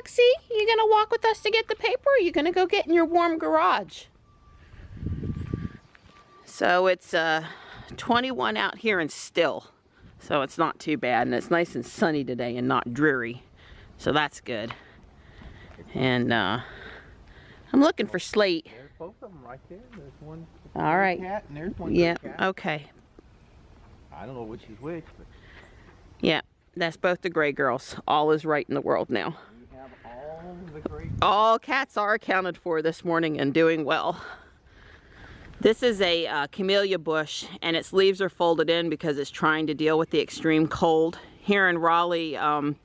Taxi, you gonna walk with us to get the paper, or are you gonna go get in your warm garage? So it's 21 out here and still. So it's not too bad, and it's nice and sunny today and not dreary. So that's good. And I'm looking for Slate. There's both of them right there. There's one all right. cat and there's one yeah, cat. okay. I don't know which is which, but yeah, that's both the gray girls. All is right in the world now. we have all the great. All cats are accounted for this morning and doing well. This is a camellia bush, and its leaves are folded in because it's trying to deal with the extreme cold. Here in Raleigh, our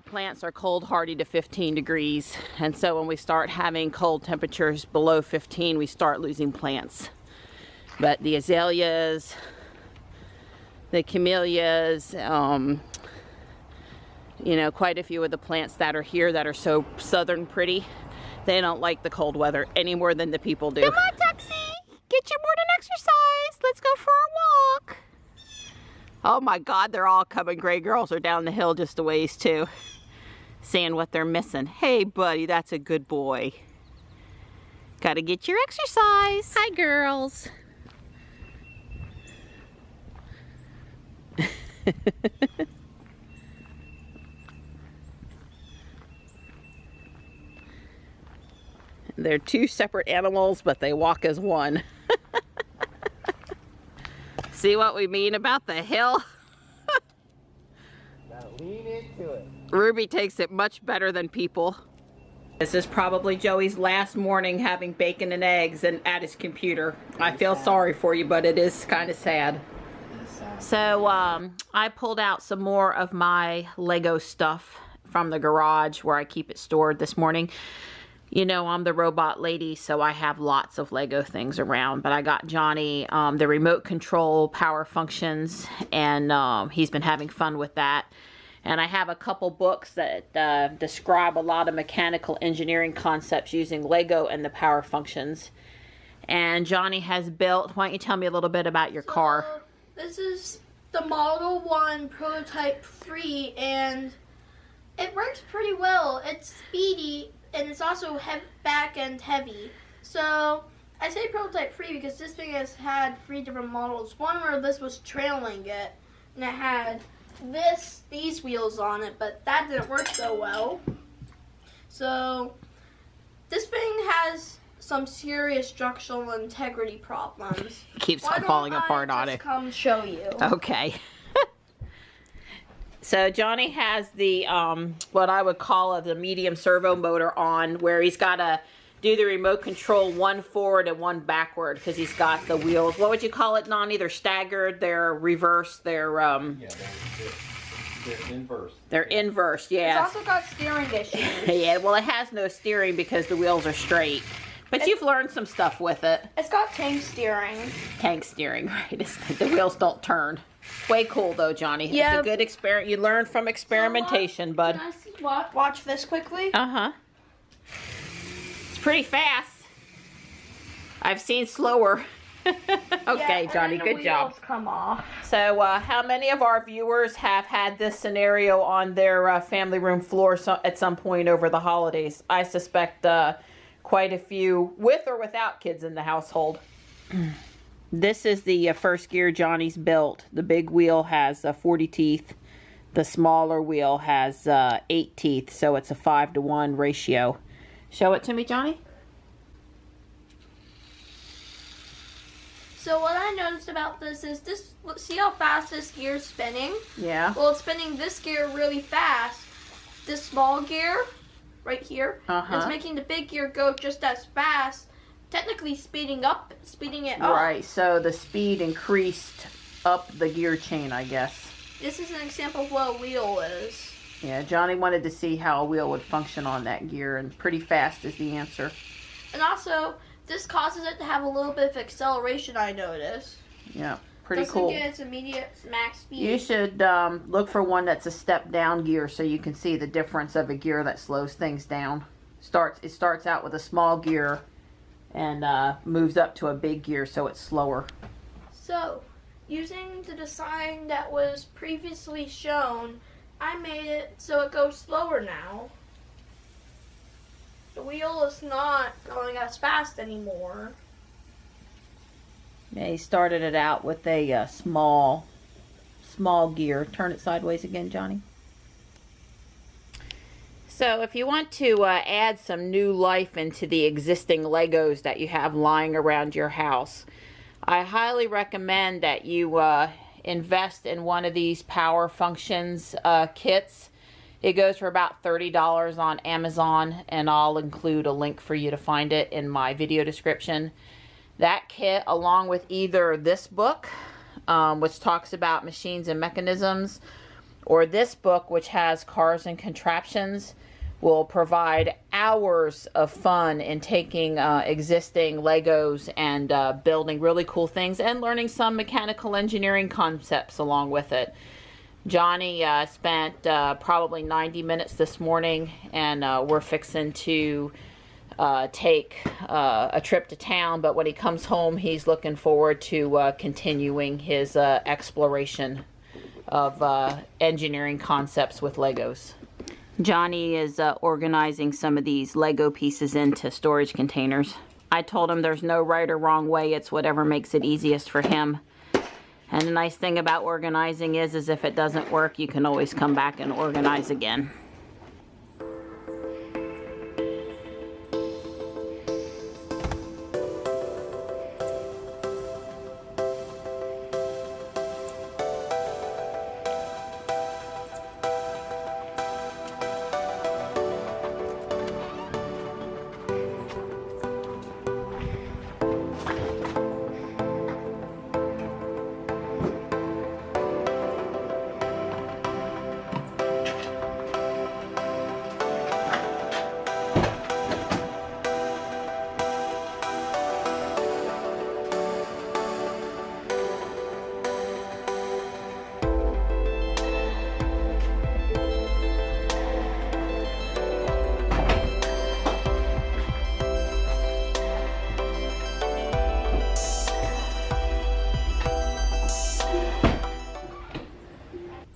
plants are cold hardy to 15 degrees, and so when we start having cold temperatures below 15, we start losing plants. But the azaleas, the camellias, you know, quite a few of the plants that are here that are so southern pretty, they don't like the cold weather any more than the people do. Come on, Taxi! Get your morning exercise! Let's go for a walk! Oh my God, they're all coming. Gray girls are down the hill just a ways too. Seeing what they're missing. Hey buddy, that's a good boy. Gotta get your exercise. Hi girls. They're two separate animals, but they walk as one. See what we mean about the hill? Gotta lean into it. Ruby takes it much better than people. This is probably Joey's last morning having bacon and eggs and at his computer. I feel sorry for you, but it is kind of sad. So I pulled out some more of my Lego stuff from the garage where I keep it stored this morning. You know, I'm the robot lady, so I have lots of Lego things around. But I got Johnny the remote control power functions, and he's been having fun with that. And I have a couple books that describe a lot of mechanical engineering concepts using Lego and the power functions. And Johnny has built, why don't you tell me a little bit about your car? This is the Model 1 Prototype 3, and it works pretty well. It's speedy, and it's also back end heavy. So I say Prototype 3 because this thing has had 3 different models. One where this was trailing it, and it had these wheels on it, but that didn't work so well. So this thing has some serious structural integrity problems. Keeps on falling apart on it. Come show you. Okay. So Johnny has the what I would call the medium servo motor on, where he's got to do the remote control one forward and one backward because he's got the wheels. What would you call it, Nani? They're staggered, they're reversed, they're Yeah, they're inverse. They're inverse, yeah. It's also got steering issues. Yeah, well it has no steering because the wheels are straight. But you've learned some stuff with it. It's got tank steering. Tank steering, right? The wheels don't turn. Way cool though, Johnny. Yeah. It's a good experiment. You learn from experimentation, bud. Can I see, watch this quickly? Uh-huh. It's pretty fast. I've seen slower. Okay, Yeah, Johnny, and then the good job. wheels come off. So, how many of our viewers have had this scenario on their family room floor at some point over the holidays? I suspect quite a few, with or without kids in the household. This is the first gear Johnny's built. The big wheel has 40 teeth. The smaller wheel has 8 teeth, so it's a 5-to-1 ratio. Show it to me, Johnny. So what I noticed about this is see how fast this gear is spinning? Yeah. Well, it's spinning this gear really fast. This small gear right here, it's making the big gear go just as fast, technically speeding it up. Right, so the speed increased up the gear chain, I guess. This is an example of what a wheel is. Yeah, Johnny wanted to see how a wheel would function on that gear, and pretty fast is the answer. And also, this causes it to have a little bit of acceleration, I noticed. Yeah, pretty cool. Doesn't get its immediate max speed. You should look for one that's a step down gear so you can see the difference of a gear that slows things down. It starts out with a small gear and moves up to a big gear so it's slower. So, using the design that was previously shown, I made it so it goes slower now. The wheel is not going as fast anymore. Yeah, he started it out with a small gear. Turn it sideways again, Johnny. So if you want to add some new life into the existing Legos that you have lying around your house, I highly recommend that you invest in one of these Power Functions kits. It goes for about $30 on Amazon, and I'll include a link for you to find it in my video description. That kit, along with either this book, which talks about machines and mechanisms, or this book, which has cars and contraptions, will provide hours of fun in taking existing Legos and building really cool things and learning some mechanical engineering concepts along with it. Johnny spent probably 90 minutes this morning, and we're fixing to take a trip to town, but when he comes home, he's looking forward to continuing his exploration of engineering concepts with Legos. Johnny is organizing some of these Lego pieces into storage containers. I told him there's no right or wrong way, it's whatever makes it easiest for him. And the nice thing about organizing is if it doesn't work, you can always come back and organize again.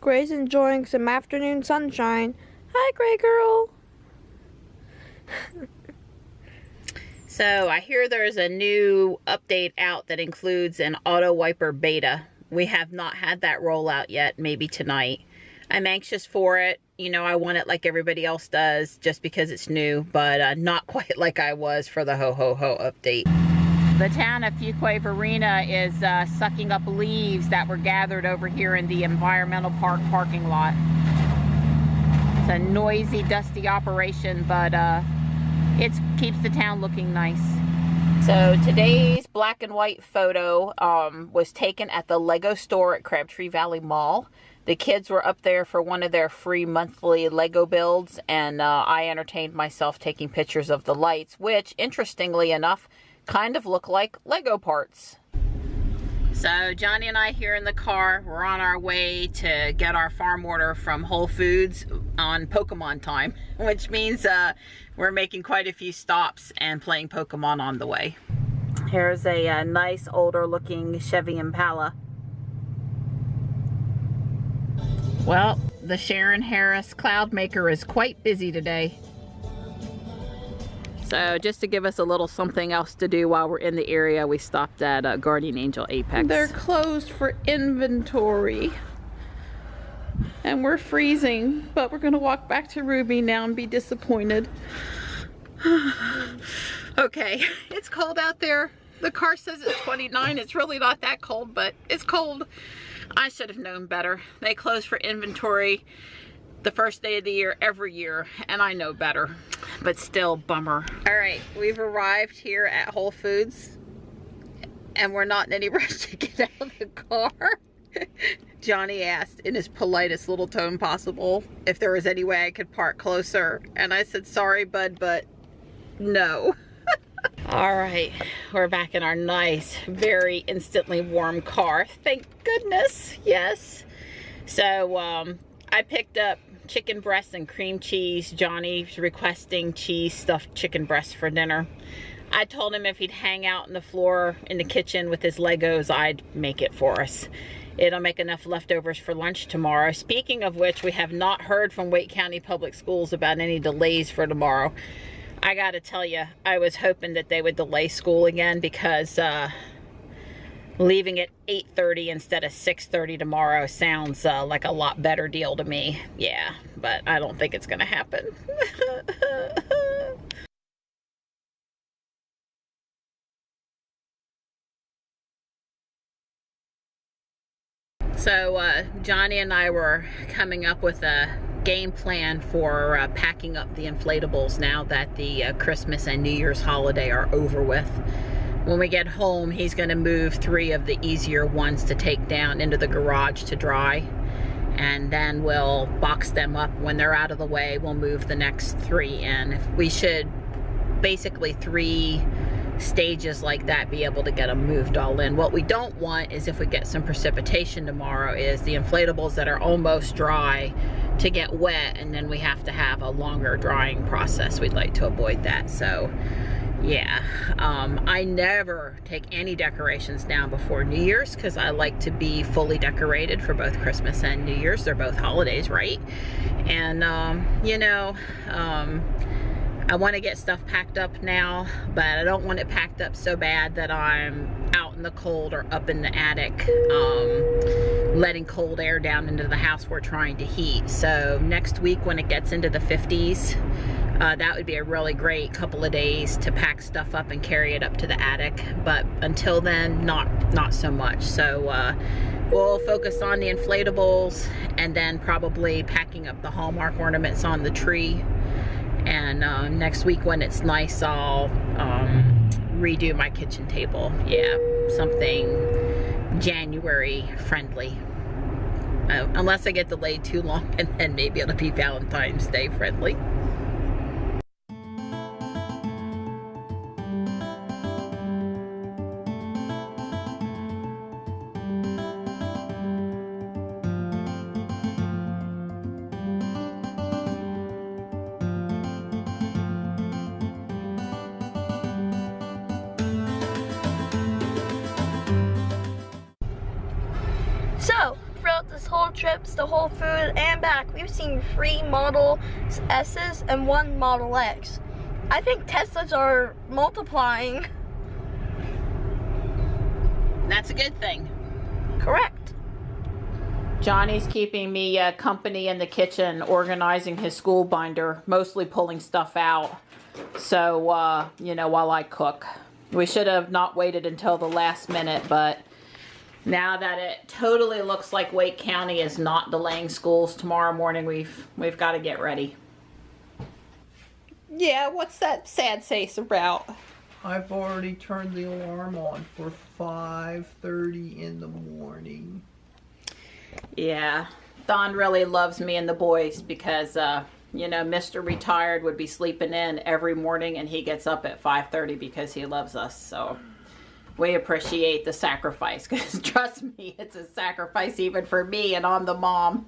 Gray's enjoying some afternoon sunshine. Hi, Gray girl. So I hear there's a new update out that includes an auto wiper beta. We have not had that roll out yet, maybe tonight. I'm anxious for it. You know, I want it like everybody else does just because it's new, but not quite like I was for the Ho Ho Ho update. The town of Fuquay-Varina is sucking up leaves that were gathered over here in the environmental park parking lot. It's a noisy, dusty operation, but it keeps the town looking nice. So today's black and white photo was taken at the Lego store at Crabtree Valley Mall. The kids were up there for one of their free monthly Lego builds, and I entertained myself taking pictures of the lights, which, interestingly enough, kind of look like Lego parts. So Johnny and I here in the car, we're on our way to get our farm order from Whole Foods on Pokemon time, which means we're making quite a few stops and playing Pokemon on the way. Here's a nice older looking Chevy Impala. Well, the Sharon Harris Cloudmaker is quite busy today. So just to give us a little something else to do while we're in the area, we stopped at Guardian Angel Apex. They're closed for inventory. And we're freezing, but we're gonna walk back to Ruby now and be disappointed. Okay, it's cold out there. The car says it's 29. It's really not that cold, but it's cold. I should have known better. They close for inventory the first day of the year every year, and I know better, but still bummer. All right, we've arrived here at Whole Foods, and we're not in any rush to get out of the car. Johnny asked in his politest little tone possible if there was any way I could park closer, and I said, sorry, bud, but no. All right, we're back in our nice, very instantly warm car. Thank goodness, yes. So I picked up chicken breasts and cream cheese. Johnny's requesting cheese stuffed chicken breasts for dinner. I told him if he'd hang out on the floor in the kitchen with his Legos, I'd make it for us. It'll make enough leftovers for lunch tomorrow. Speaking of which, we have not heard from Wake County Public Schools about any delays for tomorrow. I gotta tell you, I was hoping that they would delay school again because leaving at 8:30 instead of 6:30 tomorrow sounds like a lot better deal to me. Yeah, but I don't think it's gonna happen. So Johnny and I were coming up with a game plan for packing up the inflatables now that the Christmas and New Year's holiday are over with. When we get home, he's going to move 3 of the easier ones to take down into the garage to dry, and then we'll box them up. When they're out of the way, we'll move the next 3 in. We should basically 3 stages like that be able to get them moved all in. What we don't want is, if we get some precipitation tomorrow, is the inflatables that are almost dry to get wet, and then we have to have a longer drying process. We'd like to avoid that. So yeah, I never take any decorations down before New Year's because I like to be fully decorated for both Christmas and New Year's. They're both holidays, right? And you know, I want to get stuff packed up now, but I don't want it packed up so bad that I'm out in the cold or up in the attic letting cold air down into the house we're trying to heat. So next week, when it gets into the 50s, that would be a really great couple of days to pack stuff up and carry it up to the attic. But until then, not so much. So we'll focus on the inflatables and then probably packing up the Hallmark ornaments on the tree. And next week, when it's nice, I'll redo my kitchen table. Yeah, something January friendly. Unless I get delayed too long, and then maybe it'll be Valentine's Day friendly. So, throughout this whole trip to Whole Foods and back, we've seen 3 Model S's and 1 Model X. I think Teslas are multiplying. That's a good thing. Correct. Johnny's keeping me company in the kitchen, organizing his school binder, mostly pulling stuff out. So, you know, while I cook. We should have not waited until the last minute, but now that it totally looks like Wake County is not delaying schools tomorrow morning, we've got to get ready. Yeah, what's that sad face about? I've already turned the alarm on for 5:30 in the morning. Yeah, Don really loves me and the boys because, you know, Mr. Retired would be sleeping in every morning, and he gets up at 5:30 because he loves us. So we appreciate the sacrifice, because trust me, it's a sacrifice even for me, and I'm the mom.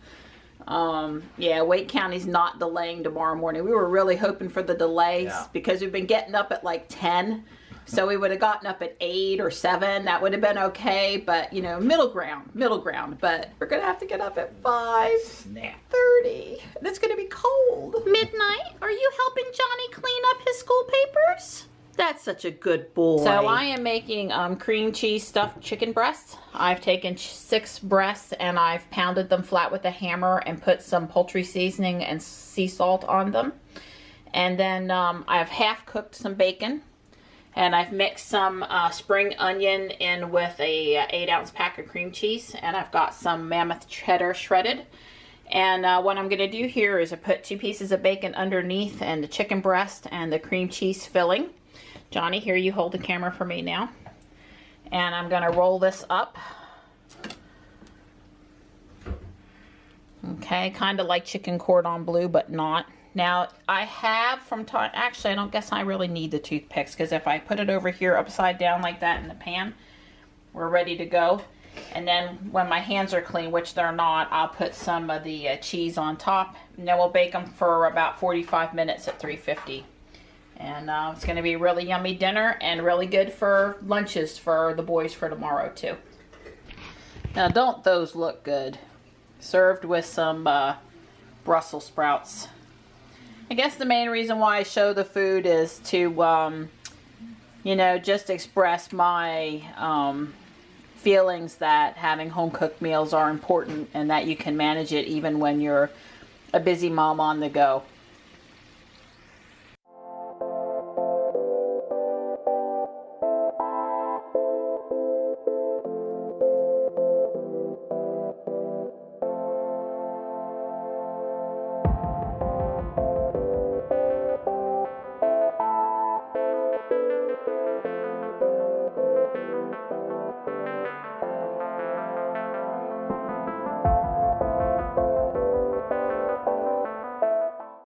Yeah, Wake County's not delaying tomorrow morning. We were really hoping for the delays because we've been getting up at like 10. So we would have gotten up at 8 or 7. That would have been okay, but you know, middle ground. But we're gonna have to get up at 5:30. And it's gonna be cold. Midnight, are you helping Johnny clean up his school papers? That's such a good boy. So I am making cream cheese stuffed chicken breasts. I've taken 6 breasts and I've pounded them flat with a hammer and put some poultry seasoning and sea salt on them. And then I've half cooked some bacon. And I've mixed some spring onion in with a 8-ounce pack of cream cheese. And I've got some Mammoth cheddar shredded. And what I'm going to do here is I put 2 pieces of bacon underneath and the chicken breast and the cream cheese filling. Johnny, here, you hold the camera for me now. And I'm going to roll this up. Okay, kind of like chicken cordon bleu, but not. Now, I have from time, actually, I don't guess I really need the toothpicks, because if I put it over here upside down like that in the pan, we're ready to go. And then when my hands are clean, which they're not, I'll put some of the cheese on top. And then we'll bake them for about 45 minutes at 350. And it's going to be a really yummy dinner and really good for lunches for the boys for tomorrow, too. Now, don't those look good? Served with some Brussels sprouts. I guess the main reason why I show the food is to, you know, just express my feelings that having home-cooked meals are important and that you can manage it even when you're a busy mom on the go.